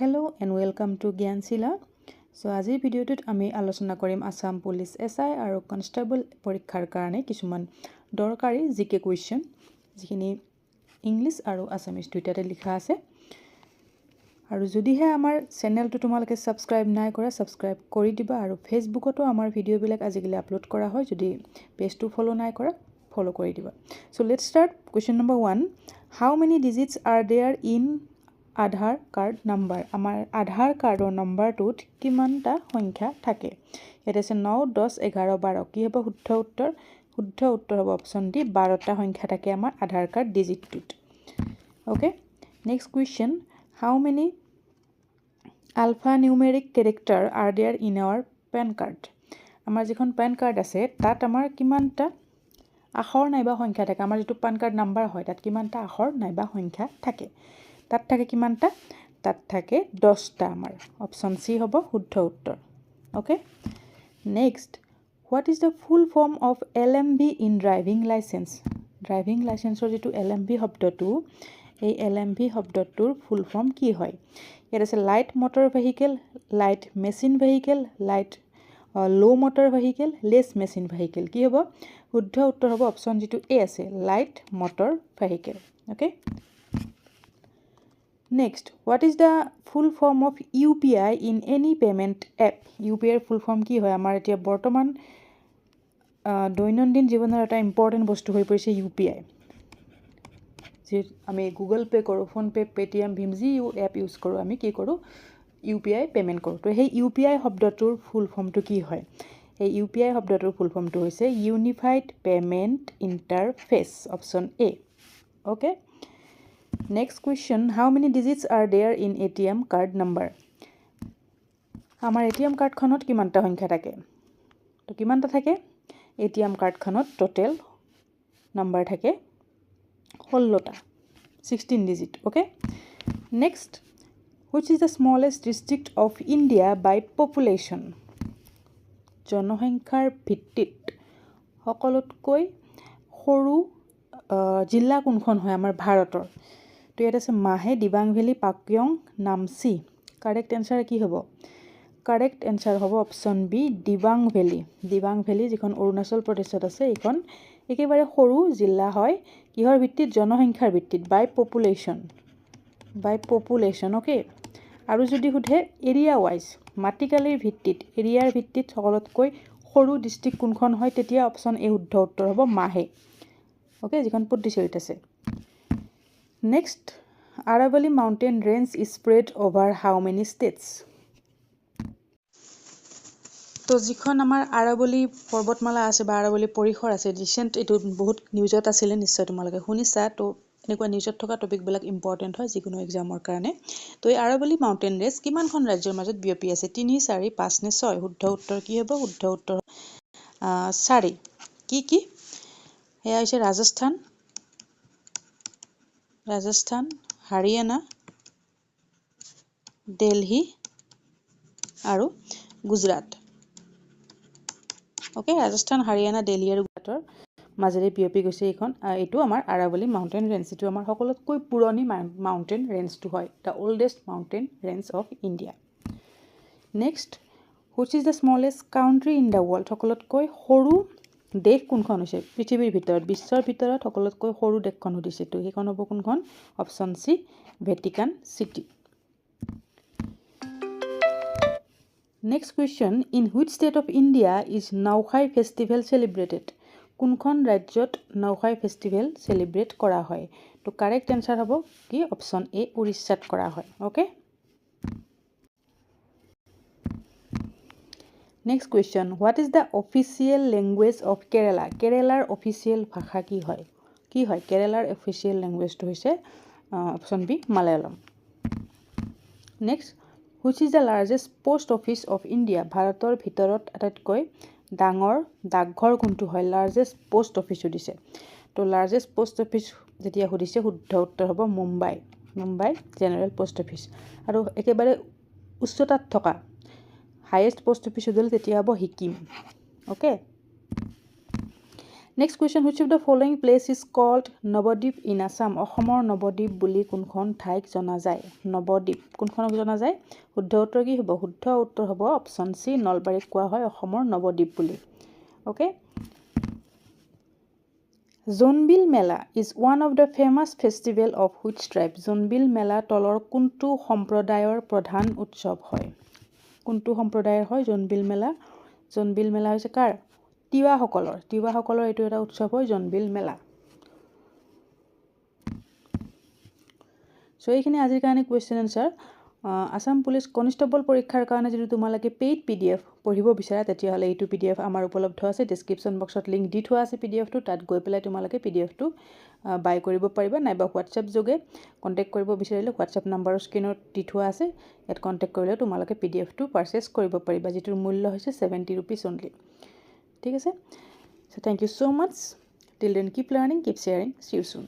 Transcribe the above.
Hello and welcome to Gyansila. So আজিৰ ভিডিঅ'টোত আমি আলোচনা কৰিম আসাম পুলিচ এসআই আৰু কনষ্টেবল পৰীক্ষাৰ কাৰণে কিছুমান দৰকাৰী জিকে কুৱেশ্যন যিখিনি ইংলিছ আৰু আসামিজ দুইটাতে লিখা আছে আৰু যদিহে আমাৰ চেনেলটো তোমালোকে সাবস্ক্ৰাইব নাই কৰা সাবস্ক্ৰাইব কৰি দিবা আৰু ফেসবুকতো আমাৰ ভিডিঅ'বিলাক আজিকালি আপলোড কৰা হয় যদি পেজটো ফলো নাই কৰা ফলো কৰি দিবা so let's start question number 1 how many digits are there in Aadhaar card number আমাৰ আধাৰ কাৰ্ডৰ নাম্বাৰটোত কিমানটা সংখ্যা থাকে এটা আছে 9 10 11 12 কি হ'ব শুদ্ধ উত্তৰ হ'ব অপচন ডি 12টা সংখ্যা থাকে আমাৰ আধাৰ কাৰ্ড ডিজিটটোত okay next question how many alphanumeric character are there in our pan card আমাৰ যিখন pan card আছে তাত আমাৰ কিমানটা আখৰ নাইবা সংখ্যা থাকে আমাৰ যেটো pan card নাম্বাৰ হয় তাত কিমানটা আখৰ নাইবা সংখ্যা থাকে তাত থাকে কিমানটা তাত থাকে 10টা আমাৰ অপচন সি হ'ব শুদ্ধ উত্তৰ okay next what is the full form of LMB in driving license driving license or যেটো LMB শব্দটো এই LMB শব্দটোৰ ফুল ফৰ্ম কি হয় ইয়াত আছে light motor vehicle light machine vehicle light low motor vehicle less machine vehicle কি হ'ব শুদ্ধ উত্তৰ হ'ব অপচন যেটো এ আছে light motor vehicle okay Next, what is the full form of UPI in any payment app? UPI full form কি হয় আমাৰ এতিয়া বৰ্তমান দৈনন্দিন জীৱনৰ এটা ইম্পৰ্টেন্ট বস্তু হৈ পৰিছে UPI যে আমি গুগল পে কৰো ফোন পে পেটিএম ভীম যি এপ ইউজ কৰো আমি কি কৰো UPI পেমেন্ট কৰো তো সেই UPI শব্দটোৰ ফুল ফৰ্মটো কি হয় এই UPI শব্দটোৰ ফুল ফৰ্মটো হৈছে unified payment interface option A okay Next question, how many digits are there in ATM card number? আমাৰ ATM card খনত কিমানটা সংখ্যা থাকে তো কিমানটা থাকে ATM card খনত টোটাল নাম্বার থাকে 16টা 16 digit okay next which is the smallest district of India by population জনসংখ্যাৰ ভিত্তিত সকলোতকৈ সৰু জিলা কোনখন হয় আমাৰ ভাৰতৰ তো এটা আছে মাহে Dibang valley Pakyong Namchi correct answer কি হ'ব কারেক্ট आंसर হ'ব অপচন বি দিবাং ভ্যালি যিখন অৰুণাচল প্ৰদেশত আছে এইখন একেবাৰে সৰু জিলা হয় কিহৰ ভিত্তিত জনসংখ্যাৰ ভিত্তিত বাই পপুলেশন ওকে আৰু যদি সুধে এৰিয়া ওয়াইজ মাটিকালিৰ ভিত্তিত এৰিয়াৰ ভিত্তিত সকলোতকৈ সৰু ডিস্ট্ৰিক্ট কোনখন হয় তেতিয়া অপচন এ শুদ্ধ উত্তৰ হ'ব মাহে ওকে যিখন পুডুচেৰীত আছে Next, Aravalli mountain range is spread over how many states? তো যিখন আমাৰ আৰাৱলী পৰ্বতমালা আছে বা আৰাৱলী পৰিসৰ আছে ৰিসেন্ট এটো বহুত নিউজত আছিল নিশ্চয় তোমালোকে শুনিছা তো এনেকুৱা নিউজত থকা টপিকবিলাক ইম্পৰ্টেন্ট হয় যিকোনো এক্সামৰ কাৰণে তো এই আৰাৱলী মাউন্টেন ৰেঞ্জ কিমানখন ৰাজ্যৰ মাজত বিয়পি আছে 3 4 5 নে 6 শুদ্ধ উত্তৰ কি হ'ব শুদ্ধ উত্তৰ 4 কি এয়া হৈছে ৰাজস্থান হাৰিয়ানা দিল্লী আৰু গুজৰাট ওকে ৰাজস্থান হাৰিয়ানা দিল্লী আৰু গুজৰাটৰ মাজেৰে বিয়পি গৈছে এইখন এইটো আমাৰ আৰাৱলী মাউন্টেন ৰেঞ্জ এটো আমাৰ সকলোতকৈ পুৰণি মাউন্টেন ৰেঞ্জটো হয় the oldest mountain range of India next which is the smallest country in the world সকলোতকৈ সৰু দেশ কোনখন হৈছে পৃথিৱীৰ ভিতৰত বিশ্বৰ ভিতৰত সকলোতকৈ সৰু দেশখন হৈছে তো সেইখন হ'ব কোনখন option C Vatican City Next question in which state of India is Nuakhai festival celebrated কোনখন ৰাজ্যত Nuakhai festival celebrate কৰা হয় তো কাৰেক্ট आंसर হ'ব কি অপচন এ উৰিষ্যাত কৰা হয় okay Next question what is the official language of Kerala Keralaৰ official ভাষা কি হয় Keralaৰ official language টো হৈছে option B Malayalam Next which is the largest post office of India ভাৰতৰ ভিতৰত আটাইতকৈ ডাঙৰ ডাকঘৰ কোনটো হয় largest post office দিছে তো largest post office যেতিয়া সুধিছে শুদ্ধ উত্তৰ হ'ব মুম্বাই জেনাৰেল পোষ্ট অফিচ আৰু একেবাৰে উচ্চতাত থকা হাইয়েষ্ট পোষ্ট অফিচ হ'ল তেতিয়া হ'ব হিকিম okay next question, which of the following place is called Navadwip in Assam? অসমৰ নৱদ্বীপ বুলি কোনখন ঠাইক জনা যায়? নৱদ্বীপ কোনখনক জনা যায়? শুদ্ধ উত্তৰ কি হ'ব? শুদ্ধ উত্তৰ হ'ব অপশ্যন চি, নলবাৰীক কোৱা হয় অসমৰ নৱদ্বীপ বুলি। Okay. Jonbeel Mela is one of the famous festival of which tribe? Jonbeel Mela তলৰ কোনটো সম্প্ৰদায়ৰ প্ৰধান উৎসৱ হয়? কোনটো সম্প্ৰদায়ৰ হয় জোনবিল মেলা? জোনবিল মেলা হৈছে কাৰ? তিৱাসকলৰ। তিৱাসকলৰ এইটো এটা উৎসৱ হয় জোনবিল মেলা। চ' এইখিনি আজিৰ কাৰণে question answer. Assam police constable পৰীক্ষাৰ কাৰণে যদি তোমালোকে পেইড PDF পঢ়িব বিচাৰা তেতিয়াহ'লে এইটো PDF আমাৰ উপলব্ধ আছে। ডিছক্ৰিপশ্যন বক্সত লিংক দি থোৱা আছে PDFটো, তাত গৈ পেলাই তোমালোকে PDFটো বাই কৰিব পাৰিবা, নাইবা হোৱাটছএপ যোগে কণ্টেক্ট কৰিব বিচাৰিলে হোৱাটছএপ নাম্বাৰৰ স্ক্ৰীনত দি থোৱা আছে, ইয়াত কণ্টেক্ট কৰিলে তোমালোকে PDFটো পাৰচেছ কৰিব পাৰিবা, যিটোৰ মূল্য হৈছে 70 rupees অনলি। ঠিক আছে। So' thank you so' much. Till then keep learning, keep sharing, see you চুন।